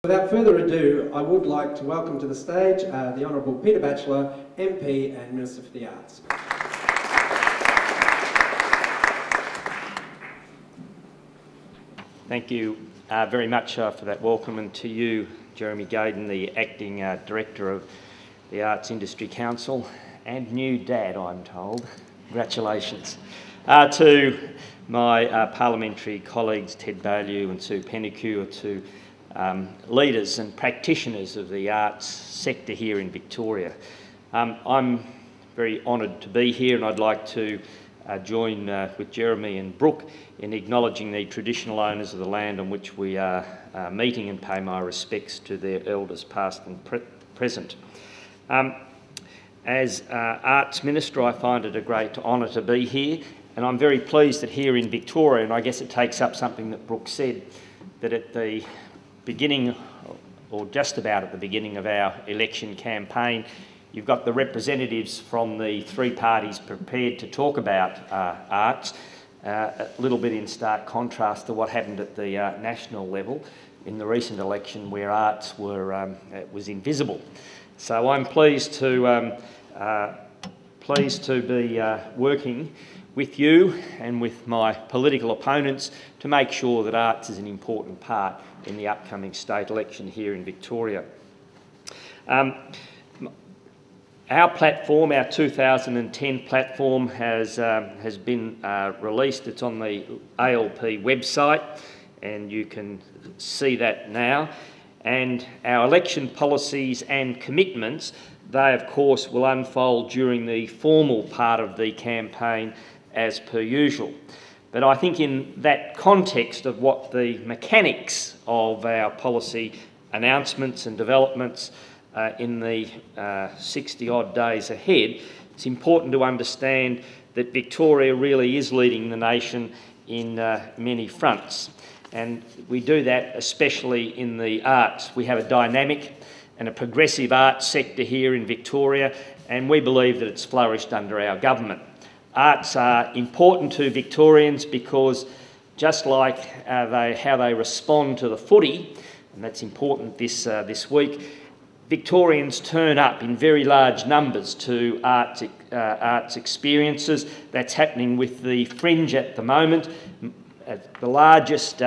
Without further ado, I would like to welcome to the stage the Honourable Peter Batchelor, MP and Minister for the Arts. Thank you very much for that welcome, and to you, Jeremy Gaydon, the Acting Director of the Arts Industry Council, and new dad, I'm told. Congratulations. To my parliamentary colleagues, Ted Baillieu and Sue Pennicure, to leaders and practitioners of the arts sector here in Victoria. I'm very honoured to be here, and I'd like to join with Jeremy and Brooke in acknowledging the traditional owners of the land on which we are meeting, and pay my respects to their elders past and present. As Arts Minister, I find it a great honour to be here, and I'm very pleased that here in Victoria, and I guess it takes up something that Brooke said, that at the beginning, or just about at the beginning of our election campaign, you've got the representatives from the three parties prepared to talk about arts, a little bit in stark contrast to what happened at the national level in the recent election, where arts was invisible. So I'm pleased to be working with you and with my political opponents to make sure that arts is an important part in the upcoming state election here in Victoria. Our platform, our 2010 platform, has been released. It's on the ALP website, and you can see that now. And our election policies and commitments, they of course will unfold during the formal part of the campaign as per usual. But I think in that context of what the mechanics of our policy announcements and developments in the 60-odd days ahead, it's important to understand that Victoria really is leading the nation in many fronts. And we do that especially in the arts. We have a dynamic and a progressive arts sector here in Victoria, and we believe that it's flourished under our government. Arts are important to Victorians because, just like how they respond to the footy, and that's important this week, Victorians turn up in very large numbers to arts experiences. That's happening with the Fringe at the moment, the largest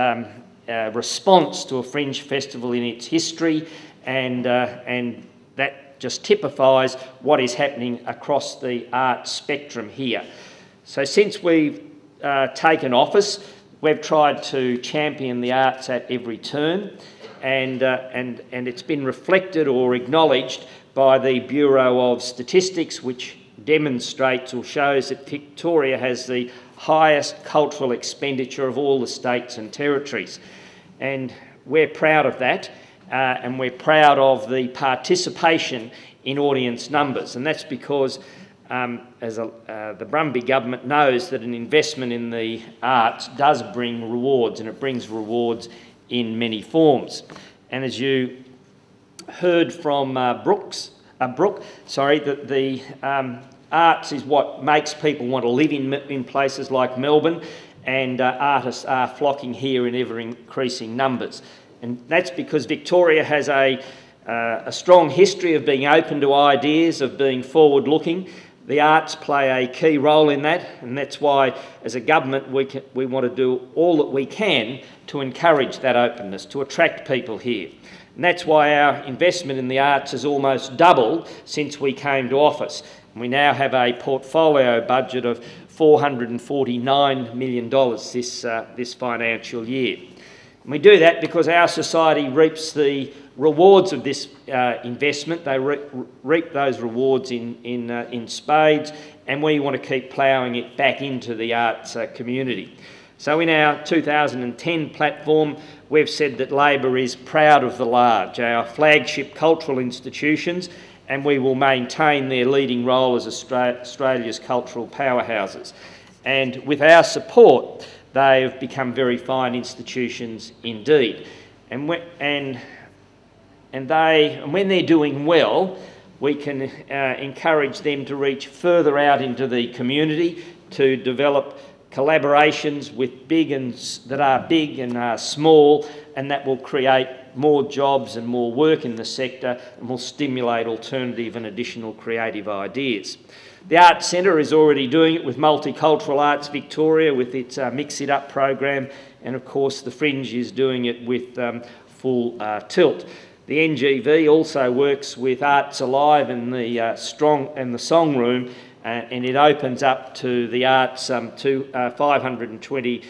response to a Fringe Festival in its history, and that just typifies what is happening across the arts spectrum here. So since we've taken office, we've tried to champion the arts at every turn, and it's been reflected or acknowledged by the Bureau of Statistics, which demonstrates or shows that Victoria has the highest cultural expenditure of all the states and territories. And we're proud of that, and we're proud of the participation in audience numbers, and that's because the Brumby government knows that an investment in the arts does bring rewards, and it brings rewards in many forms. And as you heard from Brooke, that the arts is what makes people want to live in places like Melbourne, and artists are flocking here in ever-increasing numbers. And that's because Victoria has a strong history of being open to ideas, of being forward-looking. The arts play a key role in that, and that's why, as a government, we want to do all that we can to encourage that openness, to attract people here. And that's why our investment in the arts has almost doubled since we came to office. And we now have a portfolio budget of $449 million this financial year. And we do that because our society reaps the rewards of this investment. They reap those rewards in spades, and we want to keep ploughing it back into the arts community. So in our 2010 platform, we've said that Labor is proud of the large, our flagship cultural institutions, and we will maintain their leading role as Australia's cultural powerhouses. And with our support, they have become very fine institutions indeed. And when they're doing well, we can encourage them to reach further out into the community, to develop collaborations with that are big and are small, and that will create more jobs and more work in the sector, and will stimulate alternative and additional creative ideas. The Arts Centre is already doing it with Multicultural Arts Victoria with its Mix It Up program, and of course the Fringe is doing it with Full Tilt. The NGV also works with Arts Alive and the Song Room, and it opens up to the arts to 520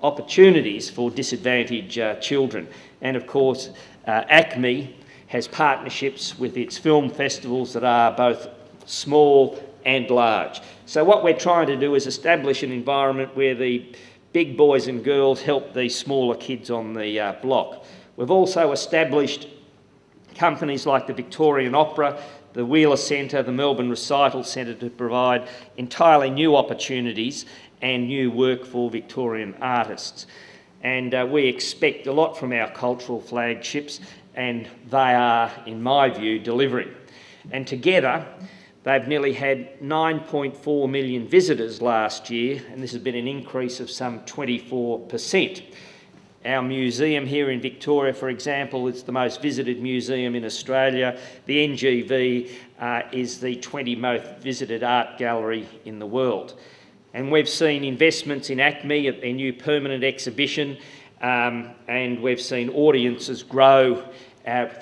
opportunities for disadvantaged children. And of course, ACME has partnerships with its film festivals that are both small and large. So what we're trying to do is establish an environment where the big boys and girls help these smaller kids on the block. We've also established companies like the Victorian Opera, the Wheeler Centre, the Melbourne Recital Centre to provide entirely new opportunities and new work for Victorian artists. And we expect a lot from our cultural flagships, and they are, in my view, delivering. And together, they've nearly had 9.4 million visitors last year, and this has been an increase of some 24%. Our museum here in Victoria, for example, is the most visited museum in Australia. The NGV is the 20th most visited art gallery in the world. And we've seen investments in ACME at their new permanent exhibition, and we've seen audiences grow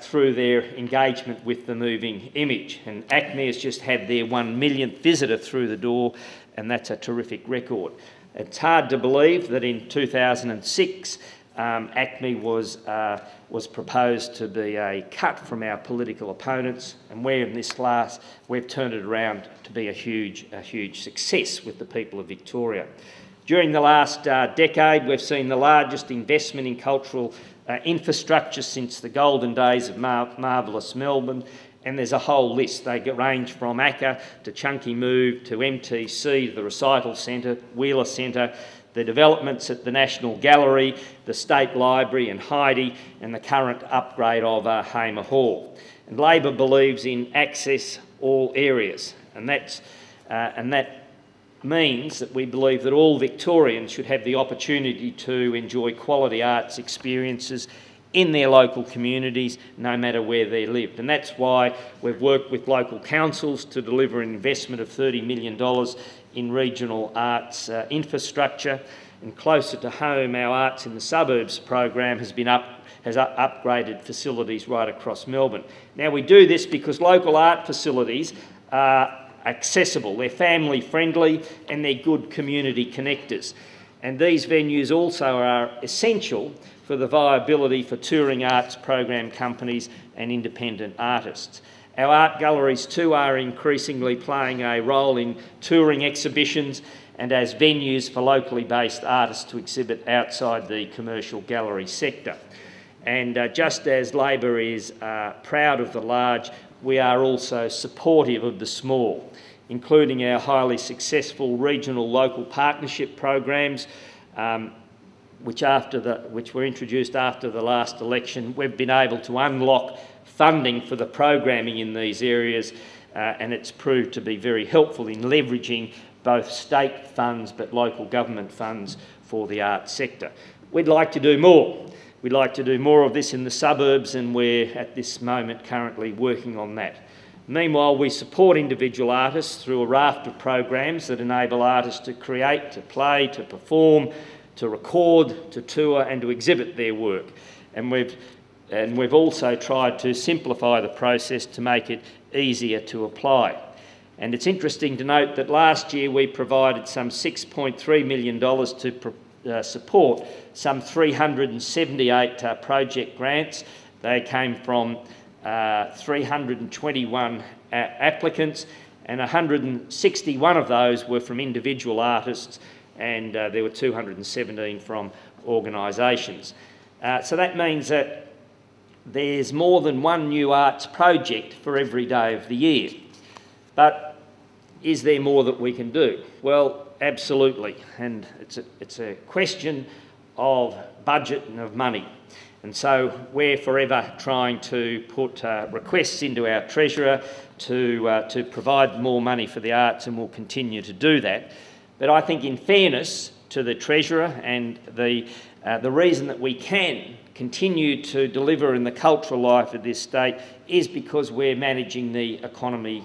through their engagement with the moving image. And ACME has just had their 1 millionth visitor through the door, and that's a terrific record. It's hard to believe that in 2006, ACME was proposed to be a cut from our political opponents, and we've turned it around to be a huge success with the people of Victoria. During the last decade, we've seen the largest investment in cultural infrastructure since the golden days of Marvellous Melbourne, and there's a whole list. They range from ACCA to Chunky Move to MTC, the Recital Centre, Wheeler Centre, the developments at the National Gallery, the State Library and Heidi, and the current upgrade of Hamer Hall. And Labor believes in access all areas, and that means that we believe that all Victorians should have the opportunity to enjoy quality arts experiences in their local communities, no matter where they lived. And that's why we've worked with local councils to deliver an investment of $30 million in regional arts infrastructure. And closer to home, our Arts in the Suburbs program has upgraded facilities right across Melbourne. Now, we do this because local art facilities are accessible, they're family friendly, and they're good community connectors. And these venues also are essential for the viability for touring arts program companies and independent artists. Our art galleries too are increasingly playing a role in touring exhibitions and as venues for locally based artists to exhibit outside the commercial gallery sector. And just as Labor is proud of the large, we are also supportive of the small, including our highly successful regional local partnership programs, which were introduced after the last election. We've been able to unlock funding for the programming in these areas, and it's proved to be very helpful in leveraging both state funds but local government funds for the arts sector. We'd like to do more. We'd like to do more of this in the suburbs, and we're at this moment currently working on that. Meanwhile, we support individual artists through a raft of programs that enable artists to create, to play, to perform, to record, to tour and to exhibit their work. And we've also tried to simplify the process to make it easier to apply. And it's interesting to note that last year we provided some $6.3 million to support some 378 project grants. They came from 321 applicants, and 161 of those were from individual artists, and there were 217 from organisations. So that means that there's more than one new arts project for every day of the year. But is there more that we can do? Well, absolutely, and it's a question of budget and of money. And so we're forever trying to put requests into our treasurer to provide more money for the arts, and we'll continue to do that. But I think in fairness to the treasurer and the The reason that we can continue to deliver in the cultural life of this state is because we're managing the economy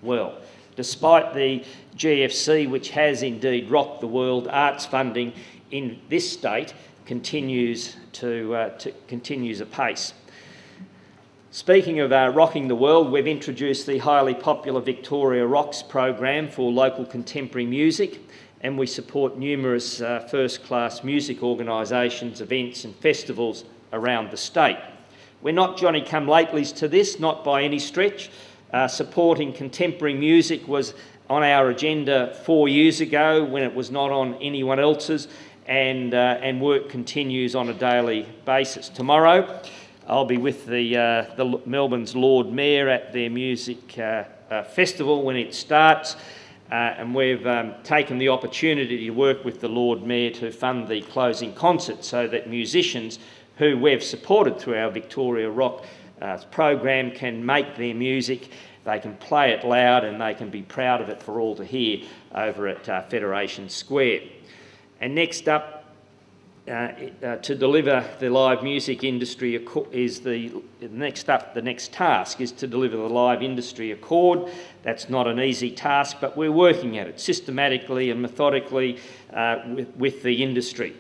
well. Despite the GFC, which has indeed rocked the world, arts funding in this state continues apace. Speaking of rocking the world, we've introduced the highly popular Victoria Rocks program for local contemporary music, and we support numerous first-class music organisations, events and festivals around the state. We're not Johnny-come-latelys to this, not by any stretch. Supporting contemporary music was on our agenda 4 years ago when it was not on anyone else's, and work continues on a daily basis. Tomorrow I'll be with the Melbourne's Lord Mayor at their music festival when it starts, and we've taken the opportunity to work with the Lord Mayor to fund the closing concert so that musicians who we've supported through our Victoria Rock program can make their music, they can play it loud and they can be proud of it for all to hear over at Federation Square. And next up, to deliver the live music industry is the next task is to deliver the live industry accord. That's not an easy task, but we're working at it systematically and methodically with the industry.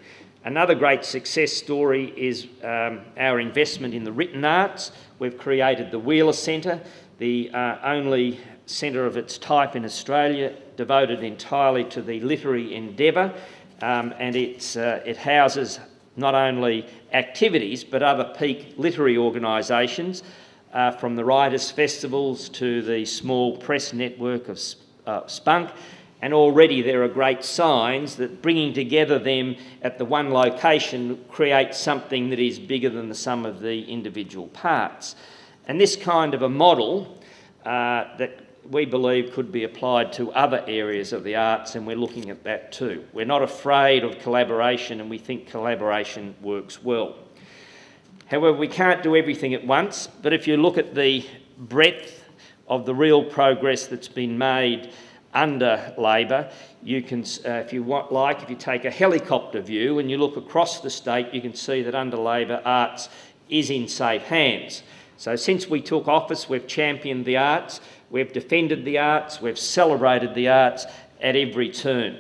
Another great success story is our investment in the written arts. We've created the Wheeler Centre, the only centre of its type in Australia, devoted entirely to the literary endeavour, and it houses not only activities but other peak literary organisations, from the writers' festivals to the small press network of Spunk. And already there are great signs that bringing together them at the one location creates something that is bigger than the sum of the individual parts. And this kind of a model that we believe could be applied to other areas of the arts, and we're looking at that too. We're not afraid of collaboration, and we think collaboration works well. However, we can't do everything at once, but if you look at the breadth of the real progress that's been made under Labor, you can, if you take a helicopter view and you look across the state, you can see that under Labor, arts is in safe hands. So since we took office, we've championed the arts, we've defended the arts, we've celebrated the arts at every turn.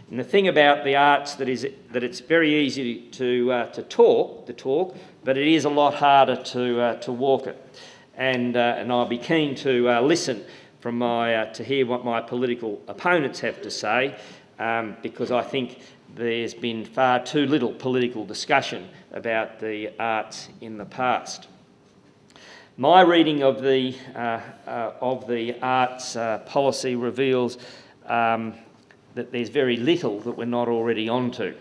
And the thing about the arts that it's very easy to talk, but it is a lot harder to walk it. And I'll be keen to listen from to hear what my political opponents have to say, because I think there's been far too little political discussion about the arts in the past. My reading of the arts policy reveals that there's very little that we're not already onto.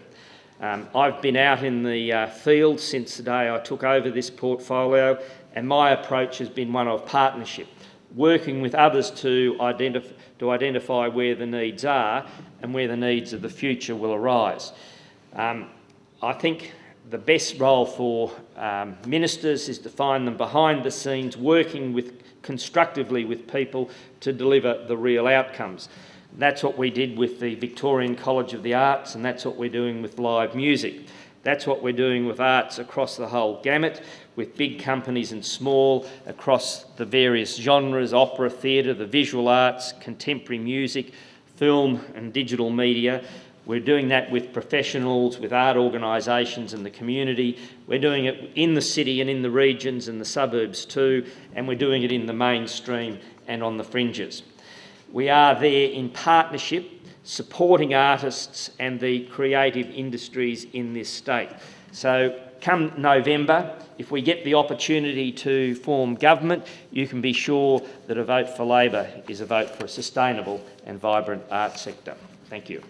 I've been out in the field since the day I took over this portfolio, and my approach has been one of partnership, working with others to identify where the needs are and where the needs of the future will arise. I think the best role for ministers is to find them behind the scenes, working constructively with people to deliver the real outcomes. That's what we did with the Victorian College of the Arts, and that's what we're doing with live music. That's what we're doing with arts across the whole gamut, with big companies and small, across the various genres: opera, theatre, the visual arts, contemporary music, film and digital media. We're doing that with professionals, with art organisations and the community. We're doing it in the city and in the regions and the suburbs too, and we're doing it in the mainstream and on the fringes. We are there in partnership, supporting artists and the creative industries in this state. So come November, if we get the opportunity to form government, you can be sure that a vote for Labor is a vote for a sustainable and vibrant arts sector. Thank you.